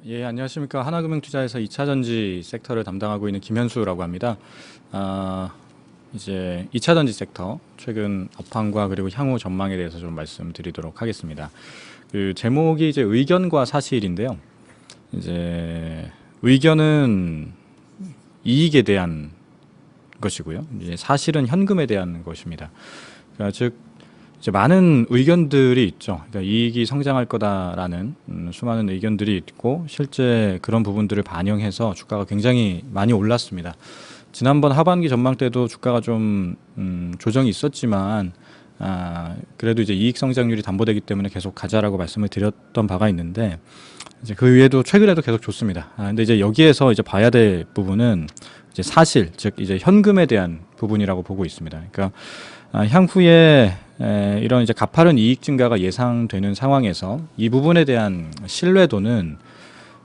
예, 안녕하십니까. 하나금융투자에서 2차전지 섹터를 담당하고 있는 김현수라고 합니다. 이제 2차전지 섹터 최근 업황과 그리고 향후 전망에 대해서 좀 말씀드리도록 하겠습니다. 그 제목이 이제 의견과 사실인데요. 이제 의견은 이익에 대한 것이고요. 이제 사실은 현금에 대한 것입니다. 그러니까 즉 이제 많은 의견들이 있죠. 그러니까 이익이 성장할 거다라는 수많은 의견들이 있고 실제 그런 부분들을 반영해서 주가가 굉장히 많이 올랐습니다. 지난번 하반기 전망 때도 주가가 좀 조정이 있었지만 그래도 이제 이익 성장률이 담보되기 때문에 계속 가자라고 말씀을 드렸던 바가 있는데 이제 그 위에도 최근에도 계속 좋습니다. 근데 이제 여기에서 이제 봐야 될 부분은 이제 사실 즉 이제 현금에 대한 부분이라고 보고 있습니다. 그러니까 향후에 이런 이제 가파른 이익 증가가 예상되는 상황에서 이 부분에 대한 신뢰도는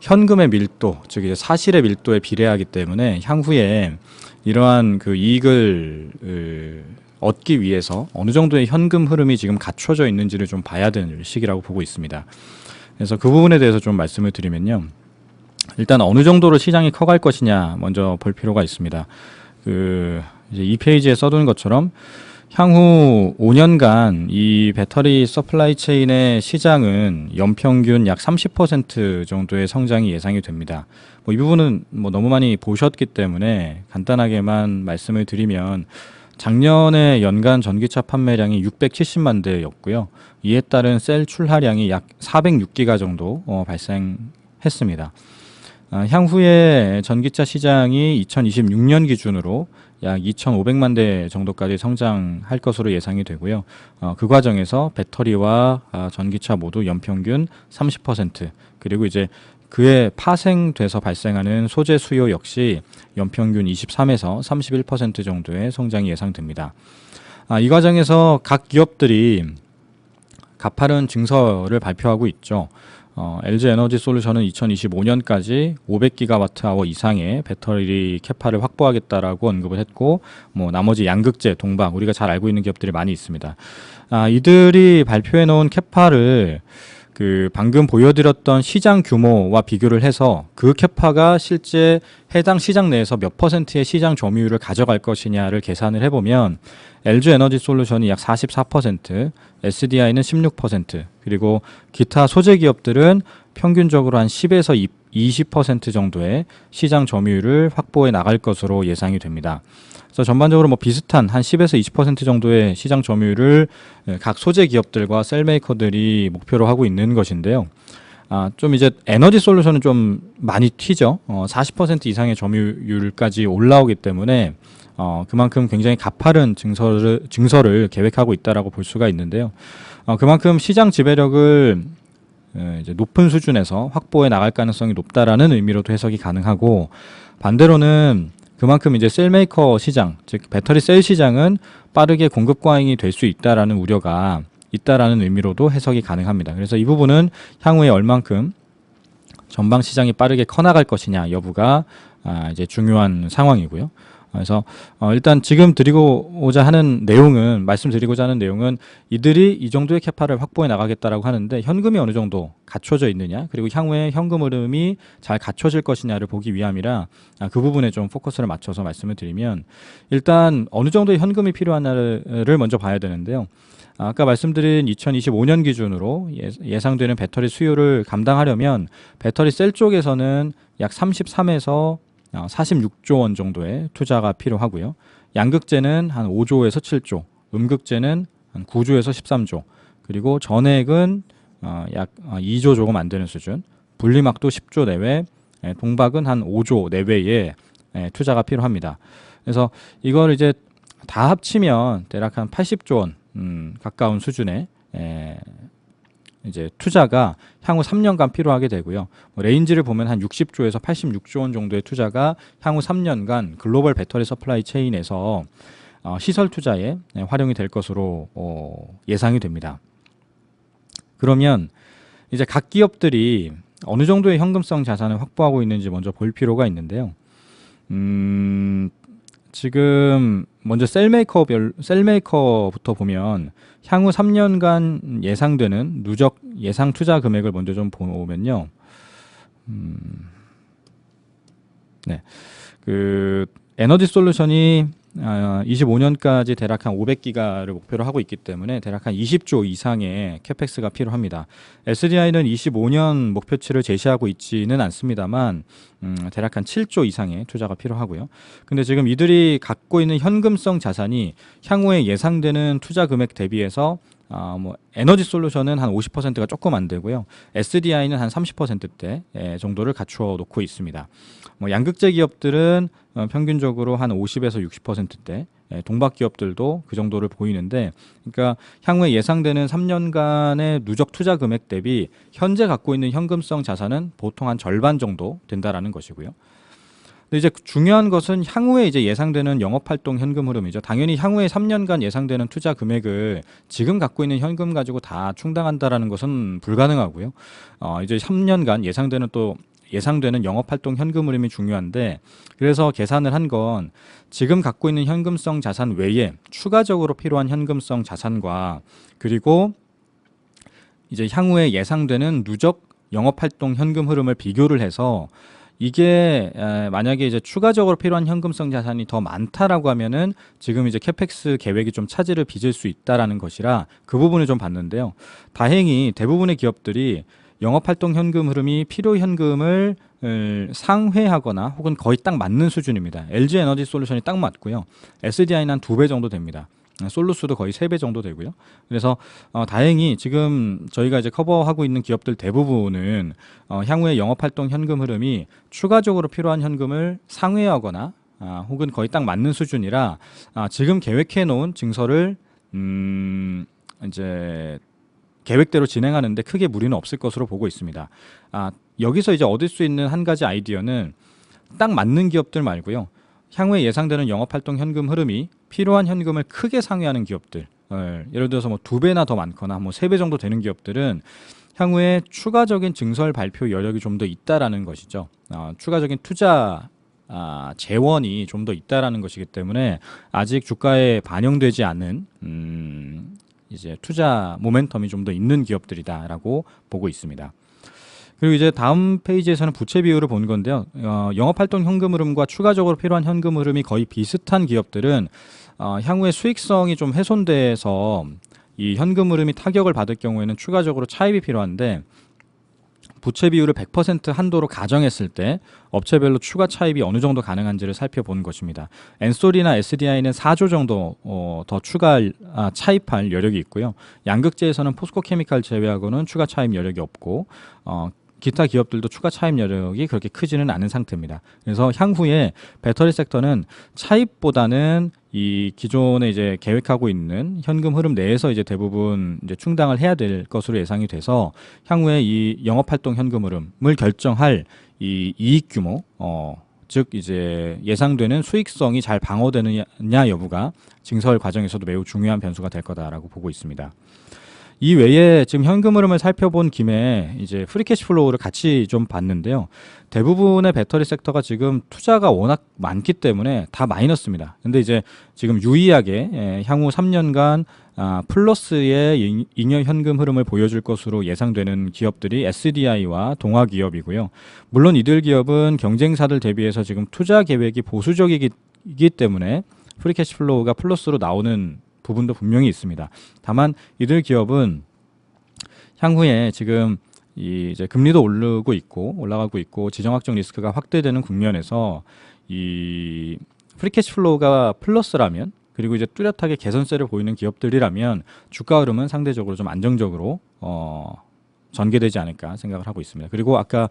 현금의 밀도, 즉 이제 사실의 밀도에 비례하기 때문에 향후에 이러한 그 이익을 얻기 위해서 어느 정도의 현금 흐름이 지금 갖춰져 있는지를 좀 봐야 되는 시기라고 보고 있습니다. 그래서 그 부분에 대해서 좀 말씀을 드리면요. 일단 어느 정도로 시장이 커갈 것이냐 먼저 볼 필요가 있습니다. 이제 이 페이지에 써둔 것처럼 향후 5년간 이 배터리 서플라이 체인의 시장은 연평균 약 30% 정도의 성장이 예상이 됩니다. 이 부분은 너무 많이 보셨기 때문에 간단하게만 말씀을 드리면 작년에 연간 전기차 판매량이 670만 대였고요. 이에 따른 셀 출하량이 약 406기가 정도 발생했습니다. 향후에 전기차 시장이 2026년 기준으로 약 2,500만 대 정도까지 성장할 것으로 예상이 되고요. 그 과정에서 배터리와 전기차 모두 연평균 30% 그리고 이제 그에 파생돼서 발생하는 소재 수요 역시 연평균 23에서 31% 정도의 성장이 예상됩니다. 이 과정에서 각 기업들이 가파른 증설을 발표하고 있죠. LG 에너지 솔루션은 2025년까지 500기가와트아워 이상의 배터리 캐파를 확보하겠다라고 언급을 했고, 나머지 양극재, 동박 우리가 잘 알고 있는 기업들이 많이 있습니다. 이들이 발표해 놓은 캐파를 방금 보여드렸던 시장 규모와 비교를 해서 그 캐파가 실제 해당 시장 내에서 몇 퍼센트의 시장 점유율을 가져갈 것이냐를 계산을 해보면 LG 에너지 솔루션이 약 44%, SDI는 16%, 그리고 기타 소재 기업들은 평균적으로 한 10에서 20% 정도의 시장 점유율을 확보해 나갈 것으로 예상이 됩니다. 그래서 전반적으로 비슷한 한 10에서 20% 정도의 시장 점유율을 각 소재 기업들과 셀메이커들이 목표로 하고 있는 것인데요. 좀 이제 에너지 솔루션은 좀 많이 튀죠. 40% 이상의 점유율까지 올라오기 때문에 그만큼 굉장히 가파른 증설을 계획하고 있다라고 볼 수가 있는데요. 그만큼 시장 지배력을 이제 높은 수준에서 확보해 나갈 가능성이 높다라는 의미로도 해석이 가능하고, 반대로는 그만큼 이제 셀메이커 시장, 즉 배터리 셀 시장은 빠르게 공급 과잉이 될 수 있다라는 우려가 있다라는 의미로도 해석이 가능합니다. 그래서 이 부분은 향후에 얼만큼 전방 시장이 빠르게 커나갈 것이냐 여부가 이제 중요한 상황이고요. 그래서 일단 지금 드리고자 하는 내용은 말씀드리고자 하는 내용은 이들이 이 정도의 캐파를 확보해 나가겠다라고 하는데 현금이 어느 정도 갖춰져 있느냐, 그리고 향후에 현금 흐름이 잘 갖춰질 것이냐를 보기 위함이라 그 부분에 좀 포커스를 맞춰서 말씀을 드리면, 일단 어느 정도의 현금이 필요하냐를 먼저 봐야 되는데요. 아까 말씀드린 2025년 기준으로 예상되는 배터리 수요를 감당하려면 배터리 셀 쪽에서는 약 33에서 46조 원 정도의 투자가 필요하고요. 양극재는 한 5조에서 7조, 음극재는 한 9조에서 13조, 그리고 전액은 약 2조 조금 안 되는 수준, 분리막도 10조 내외, 동박은 한 5조 내외의 투자가 필요합니다. 그래서 이걸 이제 다 합치면 대략 한 80조 원 가까운 수준의 이제 투자가 향후 3년간 필요하게 되고요. 레인지를 보면 한 60조에서 86조 원 정도의 투자가 향후 3년간 글로벌 배터리 서플라이 체인에서 시설 투자에 활용이 될 것으로 예상이 됩니다. 그러면 이제 각 기업들이 어느 정도의 현금성 자산을 확보하고 있는지 먼저 볼 필요가 있는데요. 지금 먼저 셀메이커부터 보면 향후 3년간 예상되는 누적 예상 투자 금액을 먼저 좀 보면요. 네. 그 에너지 솔루션이 25년까지 대략 한 500기가를 목표로 하고 있기 때문에 대략 한 20조 이상의 캐펙스가 필요합니다. SDI는 25년 목표치를 제시하고 있지는 않습니다만 대략 한 7조 이상의 투자가 필요하고요. 근데 지금 이들이 갖고 있는 현금성 자산이 향후에 예상되는 투자 금액 대비해서 뭐 에너지 솔루션은 한 50%가 조금 안 되고요. SDI는 한 30%대 정도를 갖추어 놓고 있습니다. 뭐 양극재 기업들은 평균적으로 한 50에서 60%대, 동박 기업들도 그 정도를 보이는데, 그러니까 향후에 예상되는 3년간의 누적 투자 금액 대비 현재 갖고 있는 현금성 자산은 보통 한 절반 정도 된다라는 것이고요. 근데 이제 중요한 것은 향후에 이제 예상되는 영업활동 현금 흐름이죠. 당연히 향후에 3년간 예상되는 투자 금액을 지금 갖고 있는 현금 가지고 다 충당한다라는 것은 불가능하고요. 이제 3년간 예상되는 영업활동 현금 흐름이 중요한데, 그래서 계산을 한 건 지금 갖고 있는 현금성 자산 외에 추가적으로 필요한 현금성 자산과 그리고 이제 향후에 예상되는 누적 영업활동 현금 흐름을 비교를 해서 이게 만약에 이제 추가적으로 필요한 현금성 자산이 더 많다라고 하면은 지금 이제 캐펙스 계획이 좀 차질을 빚을 수 있다라는 것이라 그 부분을 좀 봤는데요. 다행히 대부분의 기업들이 영업활동 현금 흐름이 필요 현금을 상회하거나 혹은 거의 딱 맞는 수준입니다. LG 에너지 솔루션이 딱 맞고요. SDI는 한 2배 정도 됩니다. 솔루스도 거의 3배 정도 되고요. 그래서 다행히 지금 저희가 이제 커버하고 있는 기업들 대부분은 향후에 영업활동 현금 흐름이 추가적으로 필요한 현금을 상회하거나 혹은 거의 딱 맞는 수준이라 지금 계획해 놓은 증설을 이제 계획대로 진행하는데 크게 무리는 없을 것으로 보고 있습니다. 여기서 이제 얻을 수 있는 한 가지 아이디어는 딱 맞는 기업들 말고요. 향후에 예상되는 영업활동 현금 흐름이 필요한 현금을 크게 상회하는 기업들, 예를 들어서 뭐 2배나 더 많거나 뭐 3배 정도 되는 기업들은 향후에 추가적인 증설 발표 여력이 좀 더 있다라는 것이죠. 추가적인 투자 재원이 좀 더 있다라는 것이기 때문에 아직 주가에 반영되지 않은 이제 투자 모멘텀이 좀 더 있는 기업들이다라고 보고 있습니다. 그리고 이제 다음 페이지에서는 부채 비율을 본 건데요. 영업활동 현금 흐름과 추가적으로 필요한 현금 흐름이 거의 비슷한 기업들은 향후에 수익성이 좀 훼손돼서 이 현금 흐름이 타격을 받을 경우에는 추가적으로 차입이 필요한데, 부채 비율을 100% 한도로 가정했을 때 업체별로 추가 차입이 어느 정도 가능한지를 살펴본 것입니다. 엔솔이나 SDI는 4조 정도 더 추가 차입할 여력이 있고요. 양극재에서는 포스코 케미칼 제외하고는 추가 차입 여력이 없고 기타 기업들도 추가 차입 여력이 그렇게 크지는 않은 상태입니다. 그래서 향후에 배터리 섹터는 차입보다는 이 기존에 이제 계획하고 있는 현금 흐름 내에서 이제 대부분 이제 충당을 해야 될 것으로 예상이 돼서 향후에 이 영업활동 현금 흐름을 결정할 이 이익 규모, 즉 이제 예상되는 수익성이 잘 방어되느냐 여부가 증설 과정에서도 매우 중요한 변수가 될 거다라고 보고 있습니다. 이 외에 지금 현금 흐름을 살펴본 김에 이제 프리캐시 플로우를 같이 좀 봤는데요. 대부분의 배터리 섹터가 지금 투자가 워낙 많기 때문에 다 마이너스입니다. 근데 이제 지금 유의하게 향후 3년간 플러스의 잉여 현금 흐름을 보여줄 것으로 예상되는 기업들이 SDI와 동화 기업이고요. 물론 이들 기업은 경쟁사들 대비해서 지금 투자 계획이 보수적이기 때문에 프리캐시 플로우가 플러스로 나오는 부분도 분명히 있습니다. 다만 이들 기업은 향후에 지금 이제 금리도 올라가고 있고 지정학적 리스크가 확대되는 국면에서 이 프리캐시 플로우가 플러스라면, 그리고 이제 뚜렷하게 개선세를 보이는 기업들이라면 주가 흐름은 상대적으로 좀 안정적으로 전개되지 않을까 생각을 하고 있습니다. 그리고 아까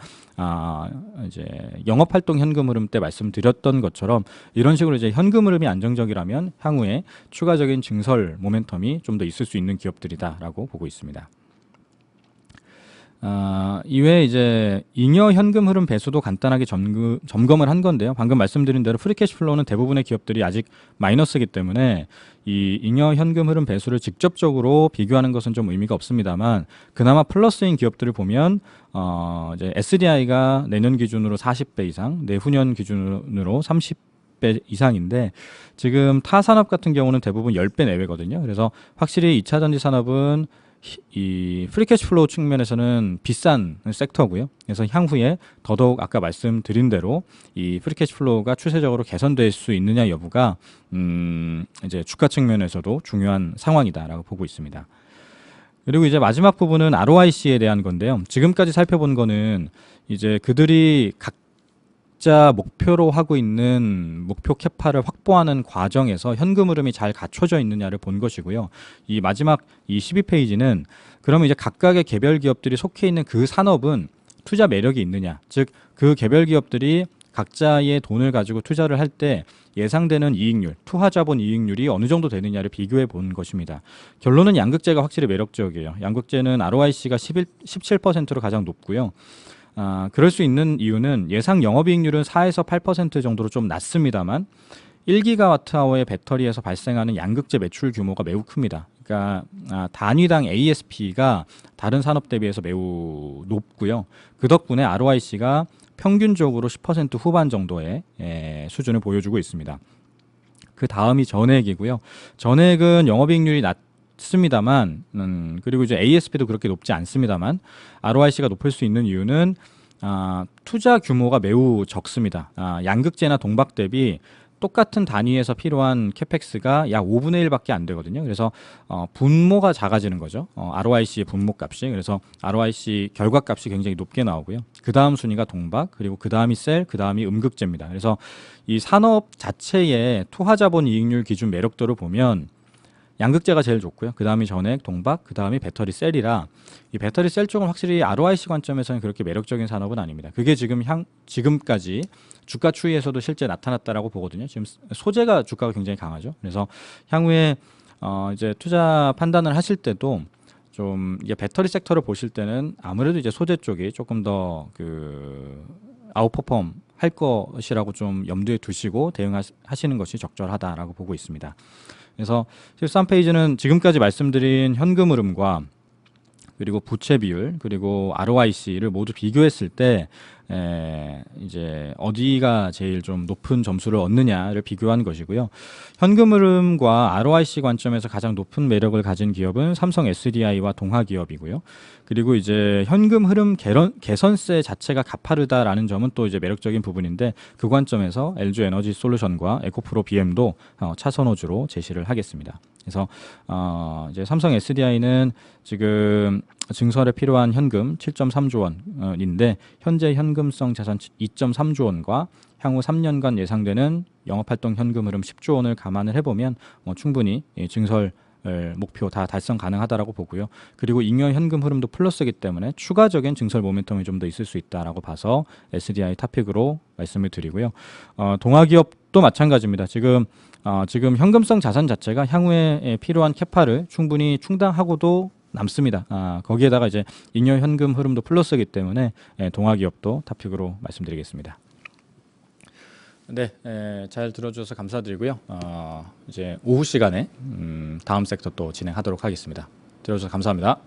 이제 영업활동 현금 흐름 때 말씀드렸던 것처럼 이런 식으로 이제 현금 흐름이 안정적이라면 향후에 추가적인 증설 모멘텀이 좀 더 있을 수 있는 기업들이다라고 보고 있습니다. 이외에 이제 잉여 현금 흐름 배수도 간단하게 점검을 한 건데요. 방금 말씀드린 대로 프리캐시 플로우는 대부분의 기업들이 아직 마이너스이기 때문에 이 잉여 현금 흐름 배수를 직접적으로 비교하는 것은 좀 의미가 없습니다만, 그나마 플러스인 기업들을 보면 이제 SDI가 내년 기준으로 40배 이상, 내후년 기준으로 30배 이상인데 지금 타 산업 같은 경우는 대부분 10배 내외거든요. 그래서 확실히 2차 전지 산업은 이 프리캐시 플로우 측면에서는 비싼 섹터고요. 그래서 향후에 더더욱 아까 말씀드린 대로 이 프리캐시 플로우가 추세적으로 개선될 수 있느냐 여부가 이제 주가 측면에서도 중요한 상황이다라고 보고 있습니다. 그리고 이제 마지막 부분은 ROIC에 대한 건데요. 지금까지 살펴본 거는 이제 그들이 각자 목표로 하고 있는 목표 캐파를 확보하는 과정에서 현금 흐름이 잘 갖춰져 있느냐를 본 것이고요. 이 마지막 이 12페이지는 그러면 이제 각각의 개별 기업들이 속해 있는 그 산업은 투자 매력이 있느냐, 즉 그 개별 기업들이 각자의 돈을 가지고 투자를 할 때 예상되는 이익률, 투하자본 이익률이 어느 정도 되느냐를 비교해 본 것입니다. 결론은 양극재가 확실히 매력적이에요. 양극재는 ROIC가 17%로 가장 높고요. 그럴 수 있는 이유는 예상 영업이익률은 4에서 8% 정도로 좀 낮습니다만 1기가와트아워의 배터리에서 발생하는 양극재 매출 규모가 매우 큽니다. 그러니까 단위당 ASP가 다른 산업 대비해서 매우 높고요. 그 덕분에 ROIC가 평균적으로 10% 후반 정도의 수준을 보여주고 있습니다. 그 다음이 전액이고요. 전액은 영업이익률이 낮습니다만, 그리고 이제 ASP도 그렇게 높지 않습니다만, ROIC가 높을 수 있는 이유는 투자 규모가 매우 적습니다. 양극재나 동박 대비 똑같은 단위에서 필요한 캐펙스가 약 5분의 1밖에 안 되거든요. 그래서 분모가 작아지는 거죠. ROIC의 분모 값이. 그래서 ROIC 결과값이 굉장히 높게 나오고요. 그 다음 순위가 동박, 그리고 그 다음이 셀, 그 다음이 음극재입니다. 그래서 이 산업 자체의 투하자본 이익률 기준 매력도를 보면 양극재가 제일 좋고요. 그 다음이 전액, 동박, 그 다음이 배터리 셀이라 이 배터리 셀 쪽은 확실히 ROIC 관점에서는 그렇게 매력적인 산업은 아닙니다. 그게 지금까지 주가 추이에서도 실제 나타났다라고 보거든요. 지금 소재가 주가가 굉장히 강하죠. 그래서 향후에 이제 투자 판단을 하실 때도 좀 이게 배터리 섹터를 보실 때는 아무래도 이제 소재 쪽이 조금 더 그 아웃퍼폼 할 것이라고 좀 염두에 두시고 대응하시는 것이 적절하다라고 보고 있습니다. 그래서 13페이지는 지금까지 말씀드린 현금 흐름과 그리고 부채 비율 그리고 ROIC를 모두 비교했을 때 이제 어디가 제일 좀 높은 점수를 얻느냐를 비교한 것이고요. 현금 흐름과 ROIC 관점에서 가장 높은 매력을 가진 기업은 삼성 SDI와 동아기업이고요. 그리고 이제 현금 흐름 개선세 자체가 가파르다라는 점은 또 이제 매력적인 부분인데 그 관점에서 LG 에너지 솔루션과 에코프로 BM도 차선호주로 제시를 하겠습니다. 그래서 이제 삼성 SDI는 지금 증설에 필요한 현금 7.3조 원인데 현재 현금성 자산 2.3조 원과 향후 3년간 예상되는 영업활동 현금 흐름 10조 원을 감안을 해보면 충분히 증설 목표 다 달성 가능하다라고 보고요. 그리고 잉여 현금 흐름도 플러스이기 때문에 추가적인 증설 모멘텀이 좀 더 있을 수 있다라고 봐서 SDI 탑픽으로 말씀을 드리고요. 동아기업도 마찬가지입니다. 지금 현금성 자산 자체가 향후에 필요한 캐파를 충분히 충당하고도 남습니다. 거기에다가 이제 잉여 현금 흐름도 플러스이기 때문에 동아기업도 탑픽으로 말씀드리겠습니다. 네, 잘 들어주셔서 감사드리고요. 이제 오후 시간에 다음 섹터 또 진행하도록 하겠습니다. 들어주셔서 감사합니다.